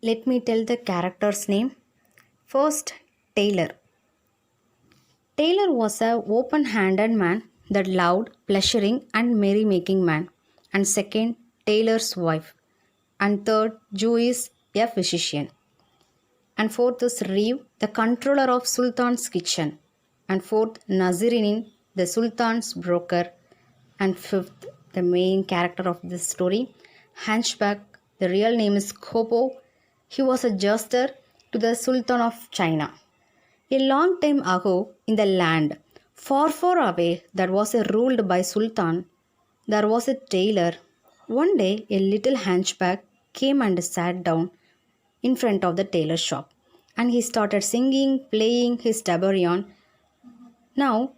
Let me tell the character's name. First, Taylor. Taylor was a open-handed man that loved pleasuring and merrymaking man. And second, Taylor's wife. And third, Jew is a physician. And fourth is Reeve, the controller of Sultan's kitchen. And fourth, Nazirin, the Sultan's broker. And fifth, the main character of this story, Hunchback. The real name is Kopo. He was a jester to the Sultan of China. A long time ago, in the land far, far away that was ruled by Sultan, there was a tailor. One day, a little hunchback came and sat down in front of the tailor shop, and he started singing, playing his taborion. Now,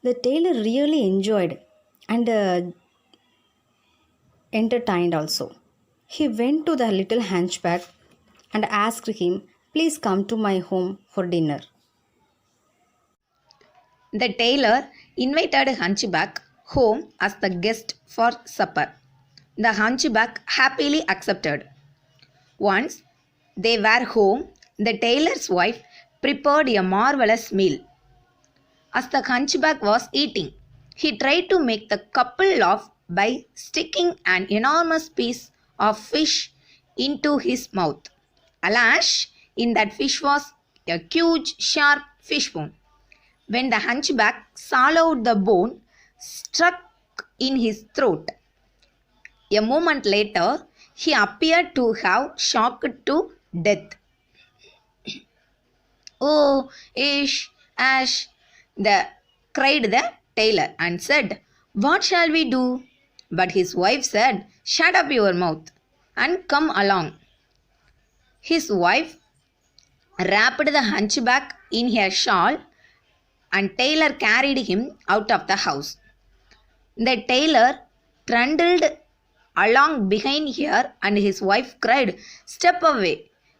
the tailor really enjoyed and entertained also. He went to the little hunchback and asked him, "Please come to my home for dinner." The tailor invited Hunchback home as the guest for supper. The Hunchback happily accepted. Once they were home, the tailor's wife prepared a marvelous meal. As the Hunchback was eating, he tried to make the couple laugh by sticking an enormous piece of fish into his mouth. Alas, in that fish was a huge, sharp fish bone. When the hunchback swallowed the bone, struck in his throat. A moment later, he appeared to have shocked to death. "Oh, Ash, cried the tailor and said, "What shall we do?" But his wife said, "Shut up your mouth and come along." His wife wrapped the hunchback in her shawl and Taylor carried him out of the house. The tailor trundled along behind her and his wife cried, "Step away.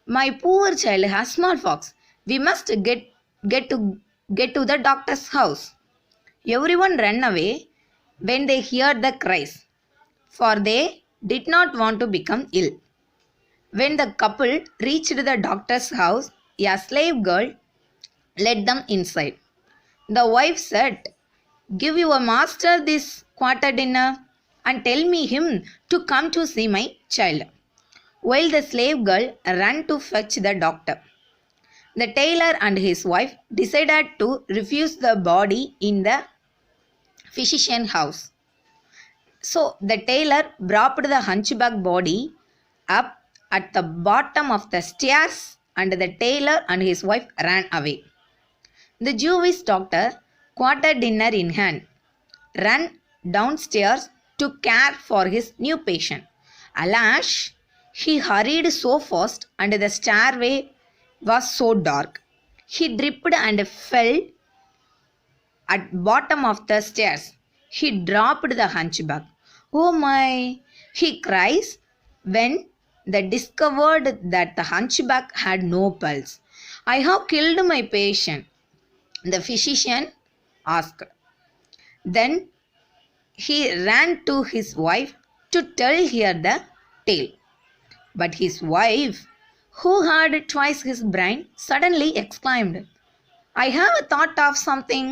My poor child has smallpox. We must get to the doctor's house." Everyone ran away when they heard the cries, for they did not want to become ill. When the couple reached the doctor's house, a slave girl led them inside. The wife said, "Give your master this quarter dinner and tell me him to come to see my child," while the slave girl ran to fetch the doctor. The tailor and his wife decided to refuse the body in the physician's house. So the tailor brought the hunchback body up at the bottom of the stairs and the tailor and his wife ran away. The Jewish doctor, quarter dinner in hand, ran downstairs to care for his new patient. Alas, he hurried so fast and the stairway was so dark. He tripped and fell at bottom of the stairs. He dropped the hunchback. "Oh my!" he cries when they discovered that the hunchback had no pulse. "I have killed my patient," the physician asked. Then he ran to his wife to tell her the tale. But his wife, who had twice his brain, suddenly exclaimed, "I have thought of something.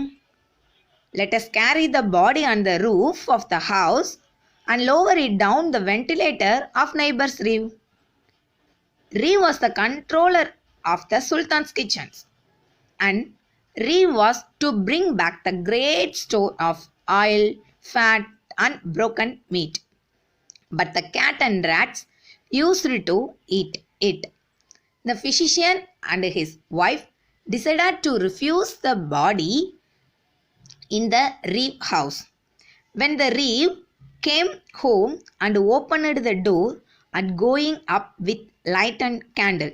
Let us carry the body on the roof of the house and lower it down the ventilator of neighbor's Reeve." Reeve was the controller of the Sultan's kitchens, and Reeve was to bring back the great store of oil, fat, and broken meat. But the cat and rats used to eat it. The physician and his wife decided to refuse the body in the Reeve house. When the Reeve came home and opened the door and going up with lighted candle,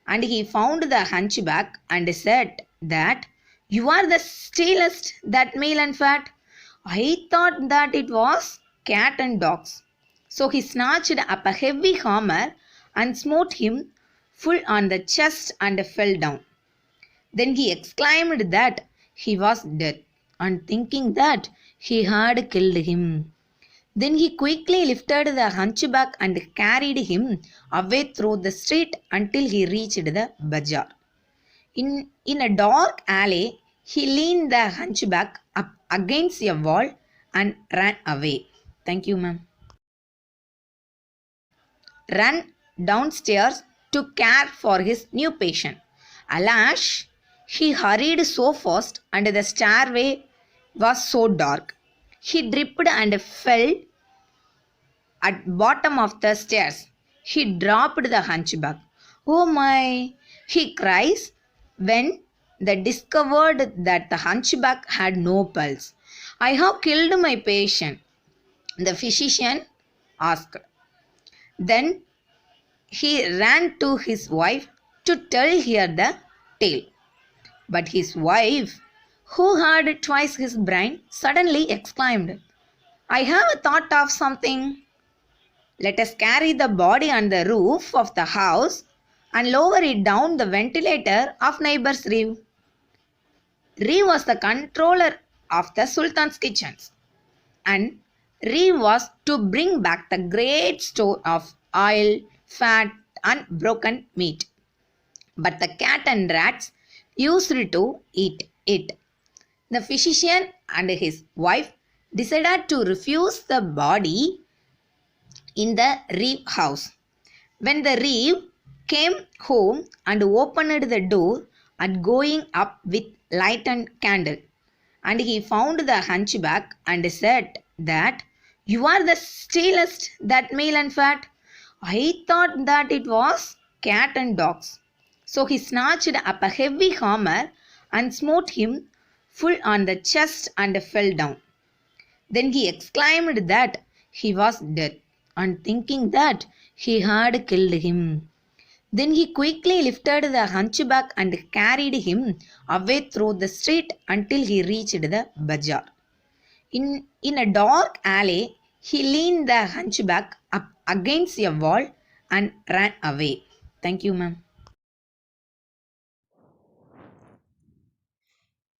and he found the hunchback and said that, "You are the stealest that meal and fat. I thought that it was cat and dogs." So he snatched up a heavy hammer and smote him full on the chest and fell down. Then he exclaimed that he was dead, and thinking that he had killed him. Then he quickly lifted the hunchback and carried him away through the street until he reached the bazaar. In a dark alley, he leaned the hunchback up against a wall and ran away. Thank you, ma'am. Ran downstairs to care for his new patient. Alas, he hurried so fast and the stairway was so dark. He tripped and fell at bottom of the stairs. He dropped the hunchback. Oh my, he cries when they discovered that the hunchback had no pulse. I have killed my patient, the physician asked. Then he ran to his wife to tell her the tale. But his wife, who had twice his brain, suddenly exclaimed, I have thought of something. Let us carry the body on the roof of the house and lower it down the ventilator of neighbor's roof. Reeve was the controller of the Sultan's kitchens, and Reeve was to bring back the great store of oil, fat, and broken meat. But the cat and rats used to eat it. The physician and his wife decided to refuse the body in the Reeve house. When the Reeve came home and opened the door and going up with lighted candle, and he found the hunchback and said that you are the stealest that meal and fat. I thought that it was cat and dogs. So he snatched up a heavy hammer and smote him full on the chest and fell down. Then he exclaimed that he was dead, and thinking that he had killed him. Then he quickly lifted the hunchback and carried him away through the street until he reached the bazaar. In a dark alley, he leaned the hunchback up against a wall and ran away. Thank you, ma'am.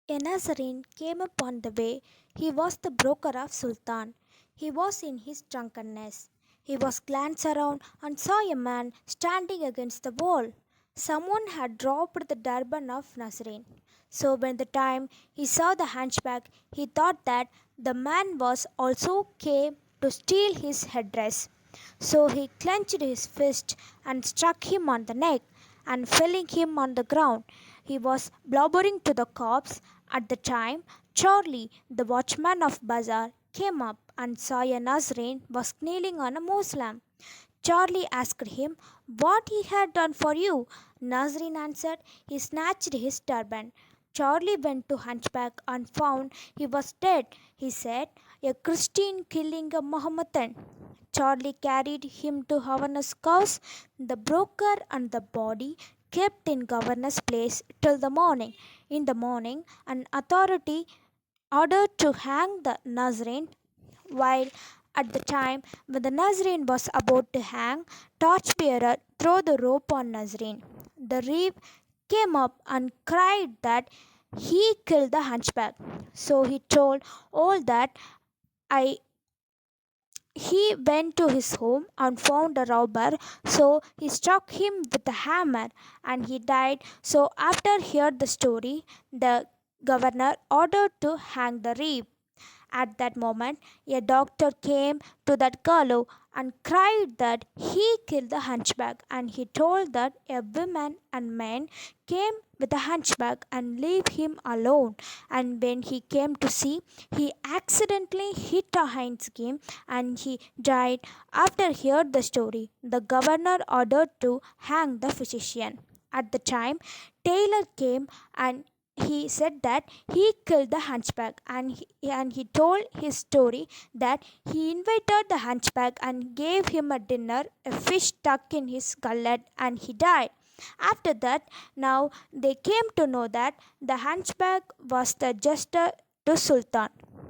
A Nazarene came upon the way. He was the broker of Sultan. He was in his drunkenness. He was glanced around and saw a man standing against the wall. Someone had dropped the turban of Nazarene. So when the time he saw the hunchback, he thought that the man was also came to steal his headdress. So he clenched his fist and struck him on the neck, and felling him on the ground, he was blubbering to the corpse. At the time, Charlie, the watchman of Bazaar, came up and saw a Nazarene was kneeling on a Muslim. Charlie asked him what he had done for you. Nazarene answered, he snatched his turban. Charlie went to Hunchback and found he was dead. He said, a Christian killing a Mohammedan. Charlie carried him to Governor's house. The broker and the body kept in Governor's place till the morning. In the morning, an authority ordered to hang the Nazarene, while at the time when the Nazarene was about to hang, torchbearer threw the rope on Nazarene. The reeve came up and cried that he killed the hunchback. So he told all that I he went to his home and found a robber, so he struck him with a hammer and he died. So, after heard the story, the governor ordered to hang the reeve. At that moment, a doctor came to that gallows and cried that he killed the hunchback, and he told that a woman and man came with the hunchback and leave him alone. And when he came to see, he accidentally hit a hind's game and he died. After heard the story, the governor ordered to hang the physician. At the time, Taylor came and he said that he killed the hunchback, and he told his story that he invited the hunchback and gave him a dinner, a fish stuck in his gullet, and he died. After that, now they came to know that the hunchback was the jester to Sultan,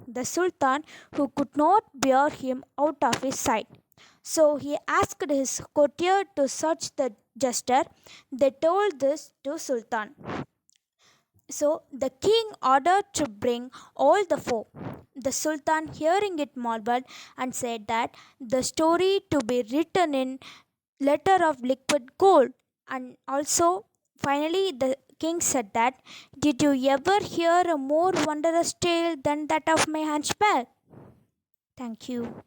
the Sultan who could not bear him out of his sight. So he asked his courtier to search the jester. They told this to Sultan. So the king ordered to bring all the four. The sultan, hearing it, marveled and said that the story to be written in letter of liquid gold. And also, finally, the king said that, "Did you ever hear a more wondrous tale than that of my hunchback?" Thank you.